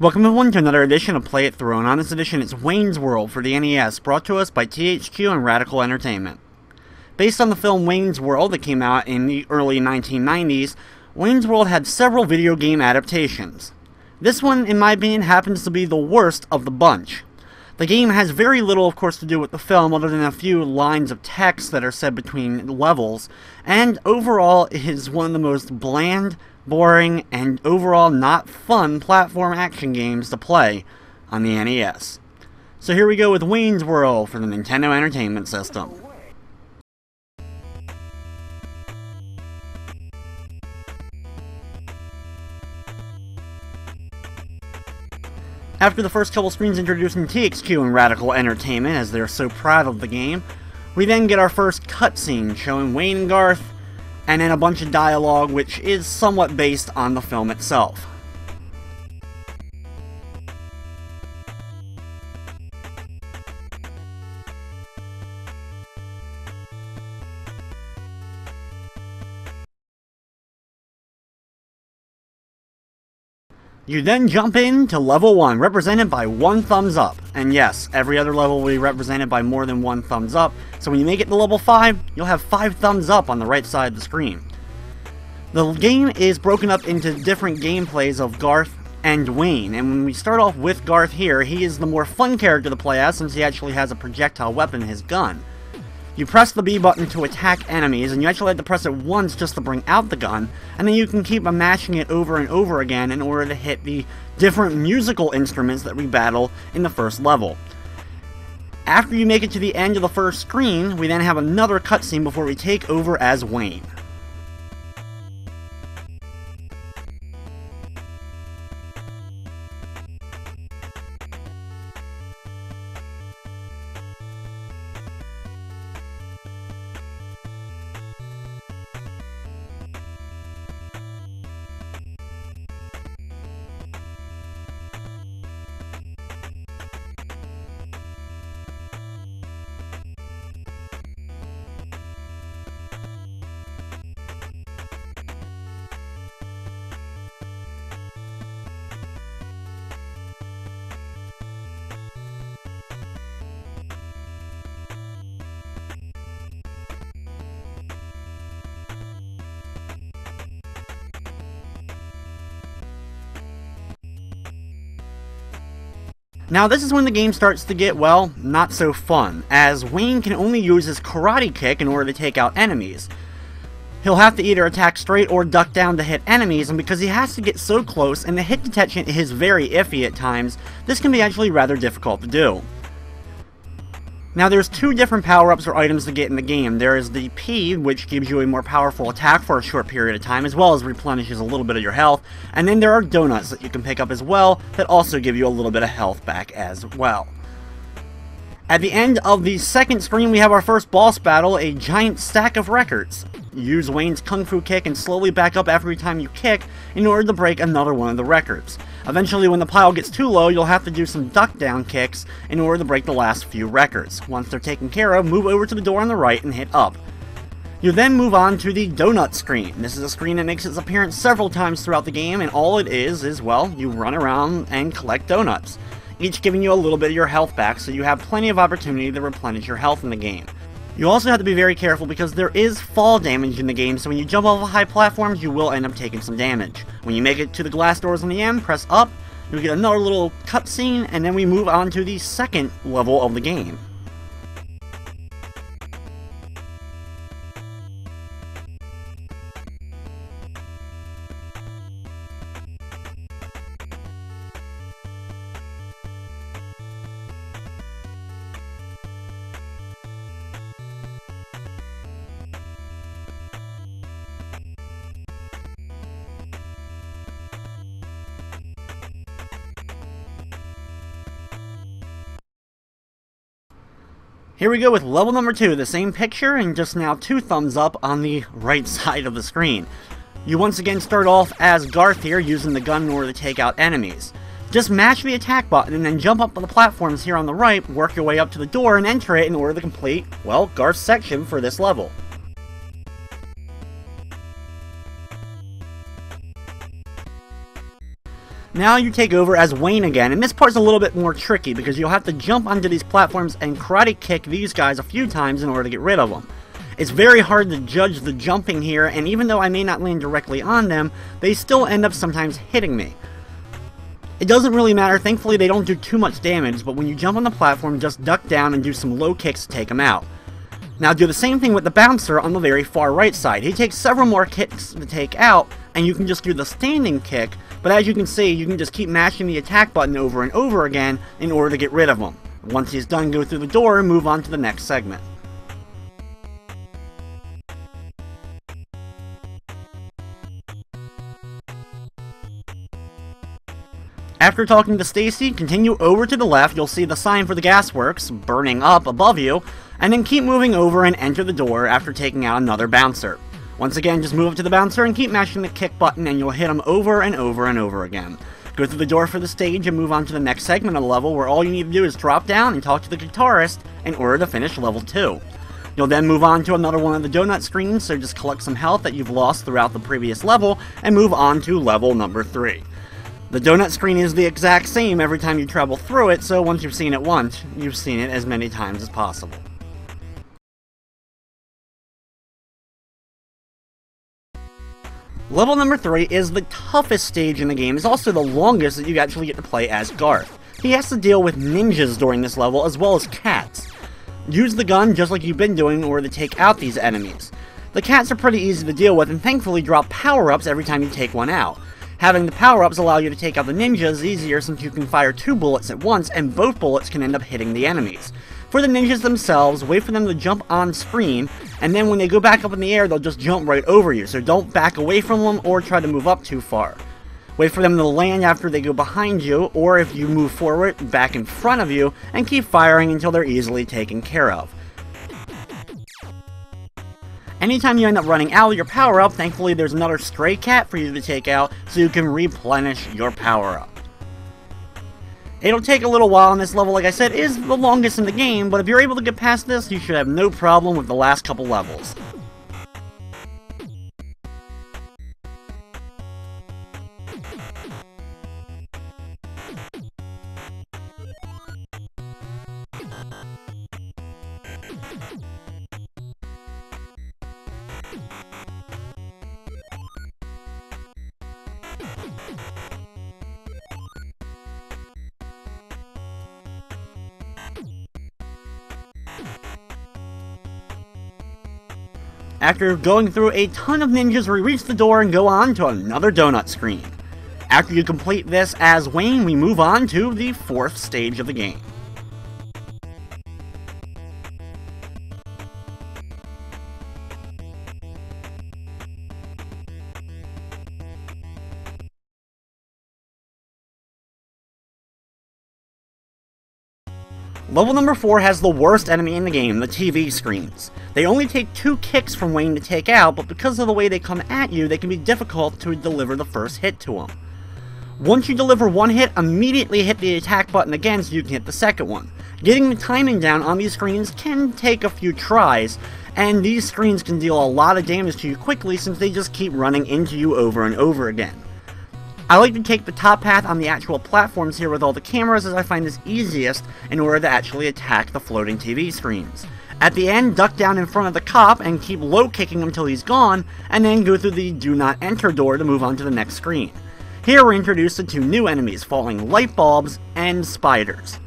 Welcome everyone to another edition of Play It Through, and on this edition it's Wayne's World for the NES, brought to us by THQ and Radical Entertainment. Based on the film Wayne's World that came out in the early 1990s, Wayne's World had several video game adaptations. This one, in my opinion, happens to be the worst of the bunch. The game has very little, of course, to do with the film, other than a few lines of text that are said between levels, and overall it is one of the most bland, boring, and overall not fun platform action games to play on the NES. So here we go with Wayne's World for the Nintendo Entertainment System. After the first couple screens introducing THQ and Radical Entertainment, as they're so proud of the game, we then get our first cutscene showing Wayne and Garth, and then a bunch of dialogue which is somewhat based on the film itself. You then jump into level 1, represented by one thumbs up. And yes, every other level will be represented by more than one thumbs up, so when you make it to level 5, you'll have 5 thumbs up on the right side of the screen. The game is broken up into different gameplays of Garth and Wayne, and when we start off with Garth here, he is the more fun character to play as since he actually has a projectile weapon in his gun. You press the B button to attack enemies, and you actually have to press it once just to bring out the gun, and then you can keep mashing it over and over again in order to hit the different musical instruments that we battle in the first level. After you make it to the end of the first screen, we then have another cutscene before we take over as Wayne. Now this is when the game starts to get, well, not so fun, as Wayne can only use his karate kick in order to take out enemies. He'll have to either attack straight or duck down to hit enemies, and because he has to get so close and the hit detection is very iffy at times, this can be actually rather difficult to do. Now there's two different power-ups or items to get in the game. There is the P, which gives you a more powerful attack for a short period of time, as well as replenishes a little bit of your health, and then there are donuts that you can pick up as well, that also give you a little bit of health back as well. At the end of the second screen, we have our first boss battle, a giant stack of records. Use Wayne's Kung Fu kick and slowly back up every time you kick in order to break another one of the records. Eventually, when the pile gets too low, you'll have to do some duck down kicks in order to break the last few records. Once they're taken care of, move over to the door on the right and hit up. You then move on to the donut screen. This is a screen that makes its appearance several times throughout the game, and all it is, well, you run around and collect donuts, each giving you a little bit of your health back, so you have plenty of opportunity to replenish your health in the game. You also have to be very careful because there is fall damage in the game, so when you jump off of high platforms, you will end up taking some damage. When you make it to the glass doors on the end, press up, you get another little cutscene, and then we move on to the second level of the game. Here we go with level number 2, the same picture, and just now 2 thumbs up on the right side of the screen. You once again start off as Garth here, using the gun in order to take out enemies. Just mash the attack button and then jump up on the platforms here on the right, work your way up to the door and enter it in order to complete, well, Garth's section for this level. Now you take over as Wayne again, and this part's a little bit more tricky because you'll have to jump onto these platforms and karate kick these guys a few times in order to get rid of them. It's very hard to judge the jumping here, and even though I may not land directly on them, they still end up sometimes hitting me. It doesn't really matter, thankfully they don't do too much damage, but when you jump on the platform, just duck down and do some low kicks to take them out. Now do the same thing with the bouncer on the very far right side. He takes several more kicks to take out, and you can just do the standing kick, but as you can see, you can just keep mashing the attack button over and over again in order to get rid of him. Once he's done, go through the door and move on to the next segment. After talking to Stacy, continue over to the left, you'll see the sign for the gasworks, burning up above you, and then keep moving over and enter the door after taking out another bouncer. Once again, just move up to the bouncer and keep mashing the kick button and you'll hit him over and over and over again. Go through the door for the stage and move on to the next segment of the level where all you need to do is drop down and talk to the guitarist in order to finish level 2. You'll then move on to another one of the donut screens, so just collect some health that you've lost throughout the previous level and move on to level number 3. The donut screen is the exact same every time you travel through it, so once you've seen it once, you've seen it as many times as possible. Level number 3 is the toughest stage in the game. It's also the longest that you actually get to play as Garth. He has to deal with ninjas during this level as well as cats. Use the gun just like you've been doing in order to take out these enemies. The cats are pretty easy to deal with and thankfully drop power-ups every time you take one out. Having the power-ups allow you to take out the ninjas easier since you can fire 2 bullets at once and both bullets can end up hitting the enemies. For the ninjas themselves, wait for them to jump on screen, and then when they go back up in the air, they'll just jump right over you, so don't back away from them or try to move up too far. Wait for them to land after they go behind you, or if you move forward, back in front of you, and keep firing until they're easily taken care of. Anytime you end up running out of your power-up, thankfully there's another stray cat for you to take out so you can replenish your power-up. It'll take a little while, and this level, like I said, is the longest in the game, but if you're able to get past this, you should have no problem with the last couple levels. After going through a ton of ninjas, we reach the door and go on to another donut screen. After you complete this as Wayne, we move on to the 4th stage of the game. Level number 4 has the worst enemy in the game, the TV screens. They only take 2 kicks from Wayne to take out, but because of the way they come at you, they can be difficult to deliver the first hit to them. Once you deliver one hit, immediately hit the attack button again so you can hit the second one. Getting the timing down on these screens can take a few tries, and these screens can deal a lot of damage to you quickly since they just keep running into you over and over again. I like to take the top path on the actual platforms here with all the cameras as I find this easiest in order to actually attack the floating TV screens. At the end, duck down in front of the cop and keep low kicking him until he's gone, and then go through the do not enter door to move on to the next screen. Here we're introduced to 2 new enemies, falling light bulbs and spiders.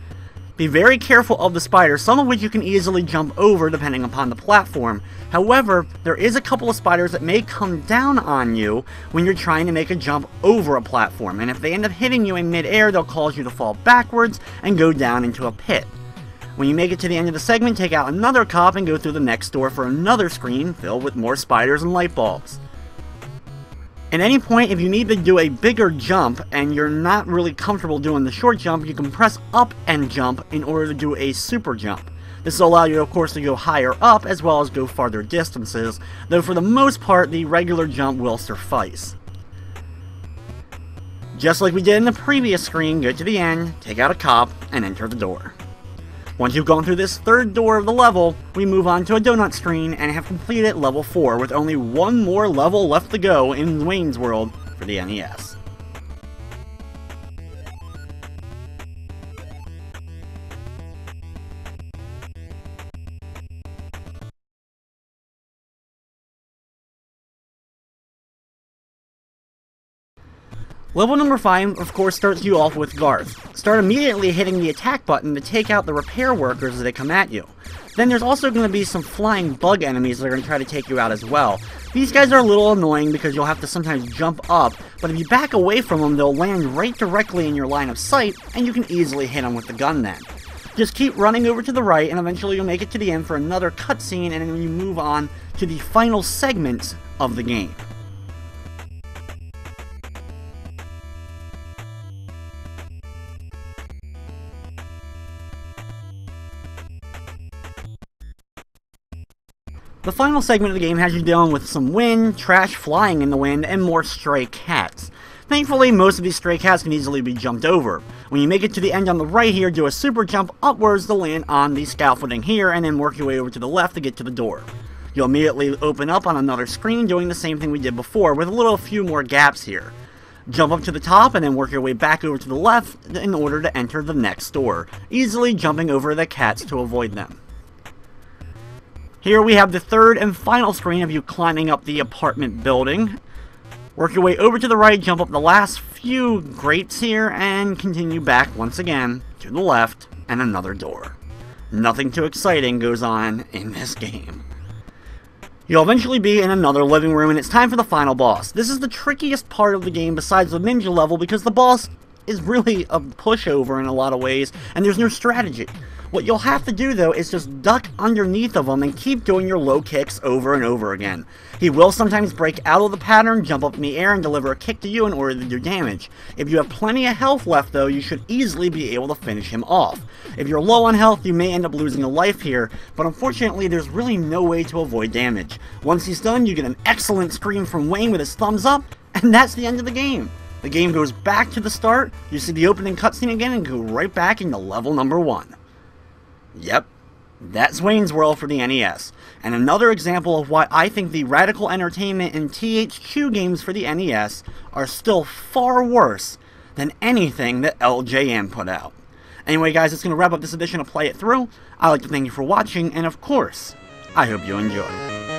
Be very careful of the spiders, some of which you can easily jump over depending upon the platform. However, there is a couple of spiders that may come down on you when you're trying to make a jump over a platform, and if they end up hitting you in mid-air, they'll cause you to fall backwards and go down into a pit. When you make it to the end of the segment, take out another cop and go through the next door for another screen filled with more spiders and light bulbs. At any point, if you need to do a bigger jump and you're not really comfortable doing the short jump, you can press up and jump in order to do a super jump. This will allow you, of course, to go higher up as well as go farther distances, though for the most part, the regular jump will suffice. Just like we did in the previous screen, go to the end, take out a cop, and enter the door. Once you've gone through this 3rd door of the level, we move on to a donut screen and have completed level 4 with only one more level left to go in Wayne's World for the NES. Level number 5, of course, starts you off with Garth. Start immediately hitting the attack button to take out the repair workers as they come at you. Then there's also going to be some flying bug enemies that are going to try to take you out as well. These guys are a little annoying because you'll have to sometimes jump up, but if you back away from them, they'll land right directly in your line of sight, and you can easily hit them with the gun then. Just keep running over to the right, and eventually you'll make it to the end for another cutscene, and then you move on to the final segments of the game. The final segment of the game has you dealing with some wind, trash flying in the wind, and more stray cats. Thankfully, most of these stray cats can easily be jumped over. When you make it to the end on the right here, do a super jump upwards to land on the scaffolding here, and then work your way over to the left to get to the door. You'll immediately open up on another screen doing the same thing we did before, with a few more gaps here. Jump up to the top and then work your way back over to the left in order to enter the next door, easily jumping over the cats to avoid them. Here we have the third and final screen of you climbing up the apartment building. Work your way over to the right, jump up the last few grates here, and continue back once again to the left and another door. Nothing too exciting goes on in this game. You'll eventually be in another living room, and it's time for the final boss. This is the trickiest part of the game besides the ninja level because the boss is really a pushover in a lot of ways, and there's no strategy. What you'll have to do, though, is just duck underneath of him and keep doing your low kicks over and over again. He will sometimes break out of the pattern, jump up in the air, and deliver a kick to you in order to do damage. If you have plenty of health left, though, you should easily be able to finish him off. If you're low on health, you may end up losing a life here, but unfortunately, there's really no way to avoid damage. Once he's done, you get an excellent scream from Wayne with his thumbs up, and that's the end of the game. The game goes back to the start, you see the opening cutscene again, and go right back into level number 1. Yep, that's Wayne's World for the NES, and another example of why I think the Radical Entertainment and THQ games for the NES are still far worse than anything that LJN put out. Anyway guys, that's going to wrap up this edition of Play It Through. I'd like to thank you for watching, and of course, I hope you enjoyed.